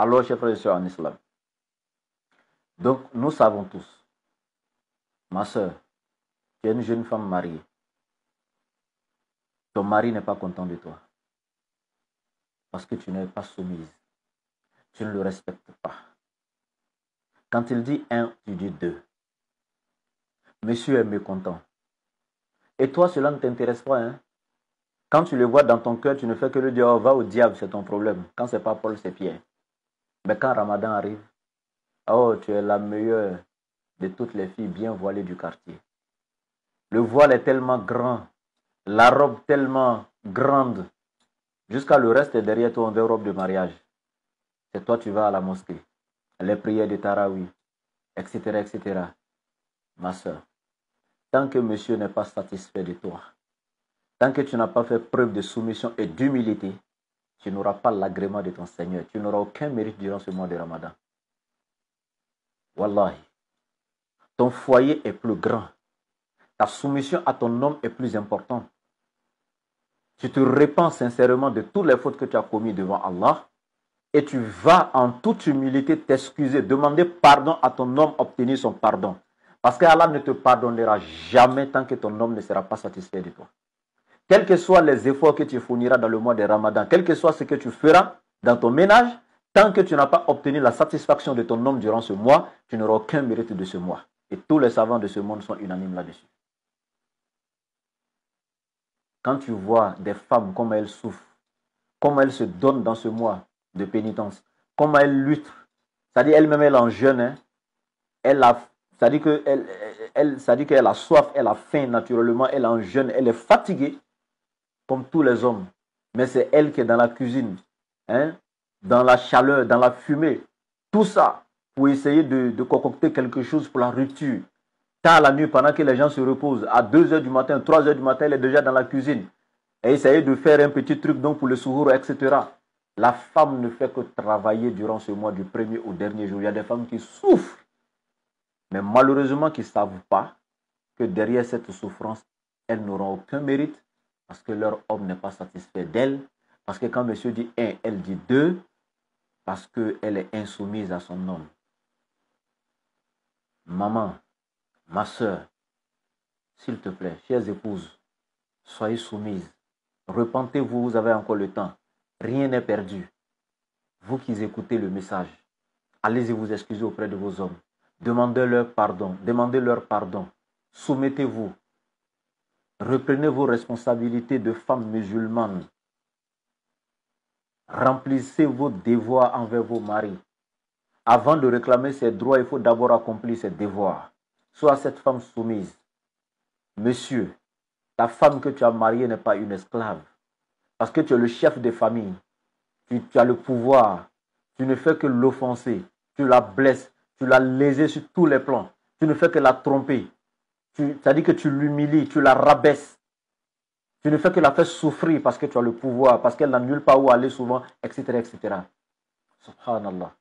Alors, chers frères et sœurs en islam, donc nous savons tous, ma soeur, tu es une jeune femme mariée. Ton mari n'est pas content de toi. Parce que tu n'es pas soumise. Tu ne le respectes pas. Quand il dit un, tu dis deux. Monsieur est mécontent. Et toi, cela ne t'intéresse pas, hein? Quand tu le vois dans ton cœur, tu ne fais que lui dire, oh, va au diable, c'est ton problème. Quand c'est pas Paul, c'est Pierre. Mais quand Ramadan arrive, oh, tu es la meilleure de toutes les filles bien voilées du quartier. Le voile est tellement grand, la robe tellement grande, jusqu'à le reste est derrière toi en robe de mariage. C'est toi, tu vas à la mosquée, les prières de Tarawi, etc., etc. Ma soeur, tant que monsieur n'est pas satisfait de toi, tant que tu n'as pas fait preuve de soumission et d'humilité, tu n'auras pas l'agrément de ton Seigneur. Tu n'auras aucun mérite durant ce mois de Ramadan. Wallahi, ton foyer est plus grand. Ta soumission à ton homme est plus importante. Tu te répands sincèrement de toutes les fautes que tu as commises devant Allah et tu vas en toute humilité t'excuser, demander pardon à ton homme, obtenir son pardon. Parce qu'Allah ne te pardonnera jamais tant que ton homme ne sera pas satisfait de toi. Quels que soient les efforts que tu fourniras dans le mois de Ramadan, quel que soit ce que tu feras dans ton ménage, tant que tu n'as pas obtenu la satisfaction de ton homme durant ce mois, tu n'auras aucun mérite de ce mois. Et tous les savants de ce monde sont unanimes là-dessus. Quand tu vois des femmes, comment elles souffrent, comment elles se donnent dans ce mois de pénitence, comment elles luttent, c'est-à-dire elle-même, elle en jeûne, hein, c'est-à-dire qu'elle a soif, elle a faim naturellement, elle en jeûne, elle est fatiguée, comme tous les hommes. Mais c'est elle qui est dans la cuisine, hein, dans la chaleur, dans la fumée, tout ça pour essayer de concocter quelque chose pour la rupture. Tard la nuit, pendant que les gens se reposent, à 2 heures du matin, 3 heures du matin, elle est déjà dans la cuisine. Et essayer de faire un petit truc donc pour le souhour, etc. La femme ne fait que travailler durant ce mois du premier au dernier jour. Il y a des femmes qui souffrent, mais malheureusement qui ne savent pas que derrière cette souffrance, elles n'auront aucun mérite parce que leur homme n'est pas satisfait d'elle. Parce que quand monsieur dit un, elle dit deux, parce qu'elle est insoumise à son homme. Maman, ma soeur, s'il te plaît, chères épouses, soyez soumises. Repentez-vous, vous avez encore le temps. Rien n'est perdu. Vous qui écoutez le message, allez-y vous excuser auprès de vos hommes. Demandez-leur pardon. Soumettez-vous. Reprenez vos responsabilités de femmes musulmanes. Remplissez vos devoirs envers vos maris. Avant de réclamer ses droits, il faut d'abord accomplir ses devoirs. Sois cette femme soumise. Monsieur, ta femme que tu as mariée n'est pas une esclave. Parce que tu es le chef de famille. Tu as le pouvoir. Tu ne fais que l'offenser. Tu la blesses. Tu l'as lésée sur tous les plans. Tu ne fais que la tromper. C'est-à-dire que tu l'humilies, tu la rabaisses. Tu ne fais que la faire souffrir parce que tu as le pouvoir, parce qu'elle n'a nulle part où aller souvent, etc., etc. Subhanallah.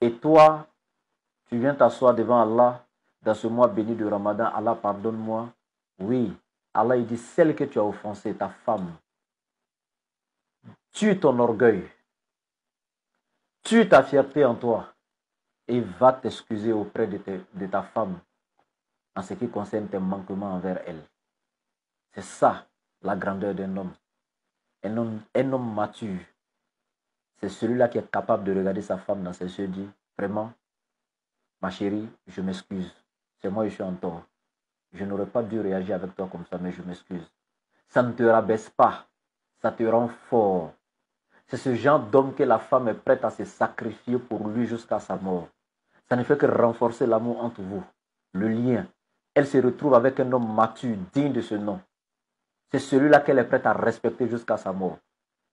Et toi, tu viens t'asseoir devant Allah dans ce mois béni de Ramadan. Allah, pardonne-moi. Oui, Allah, il dit, celle que tu as offensée, ta femme, tue ton orgueil, tue ta fierté en toi et va t'excuser auprès de ta femme en ce qui concerne tes manquements envers elle. C'est ça la grandeur d'un homme. Un homme mature, c'est celui-là qui est capable de regarder sa femme dans ses yeux et dire, vraiment, ma chérie, je m'excuse. C'est moi, je suis en tort. Je n'aurais pas dû réagir avec toi comme ça, mais je m'excuse. Ça ne te rabaisse pas. Ça te rend fort. C'est ce genre d'homme que la femme est prête à se sacrifier pour lui jusqu'à sa mort. Ça ne fait que renforcer l'amour entre vous. Le lien. Elle se retrouve avec un homme mature, digne de ce nom. C'est celui-là qu'elle est prête à respecter jusqu'à sa mort.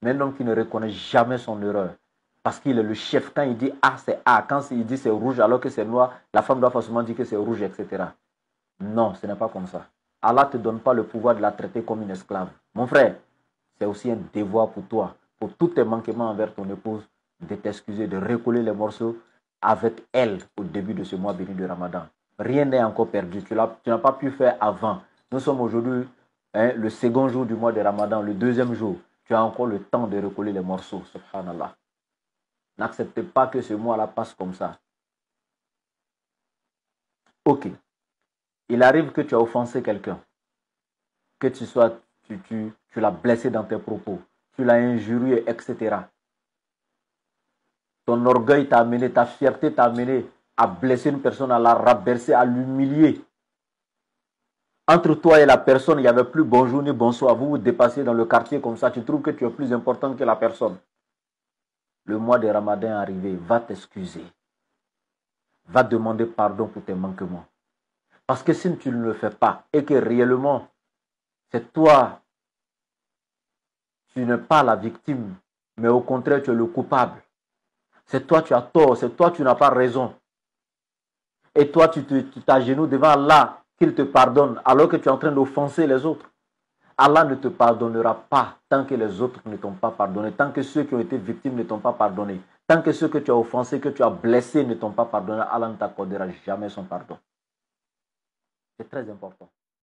Mais un homme qui ne reconnaît jamais son erreur. Parce qu'il est le chef. Quand il dit A, c'est A. Quand il dit c'est rouge alors que c'est noir, la femme doit forcément dire que c'est rouge, etc. Non, ce n'est pas comme ça. Allah ne te donne pas le pouvoir de la traiter comme une esclave. Mon frère, c'est aussi un devoir pour toi, pour tous tes manquements envers ton épouse, de t'excuser, de recoller les morceaux avec elle au début de ce mois béni de Ramadan. Rien n'est encore perdu. Tu n'as pas pu faire avant. Nous sommes aujourd'hui le second jour du mois de Ramadan, le deuxième jour. tu as encore le temps de recoller les morceaux, subhanallah. N'acceptez pas que ce mois-là passe comme ça. Ok. Il arrive que tu as offensé quelqu'un, que tu l'as blessé dans tes propos, tu l'as injurié, etc. Ton orgueil t'a amené, ta fierté t'a amené à blesser une personne, à la rabaisser, à l'humilier. Entre toi et la personne, il n'y avait plus bonjour ni bonsoir. Vous vous dépassez dans le quartier comme ça, tu trouves que tu es plus important que la personne. Le mois de Ramadan est arrivé, va t'excuser. Va demander pardon pour tes manquements. Parce que si tu ne le fais pas et que réellement, c'est toi, tu n'es pas la victime, mais au contraire, tu es le coupable. C'est toi, tu as tort, c'est toi, tu n'as pas raison. Et toi, tu t'agenouilles devant Allah, qu'il te pardonne, alors que tu es en train d'offenser les autres. Allah ne te pardonnera pas tant que les autres ne t'ont pas pardonné, tant que ceux qui ont été victimes ne t'ont pas pardonné, tant que ceux que tu as offensés, que tu as blessés ne t'ont pas pardonné, Allah ne t'accordera jamais son pardon. C'est très important.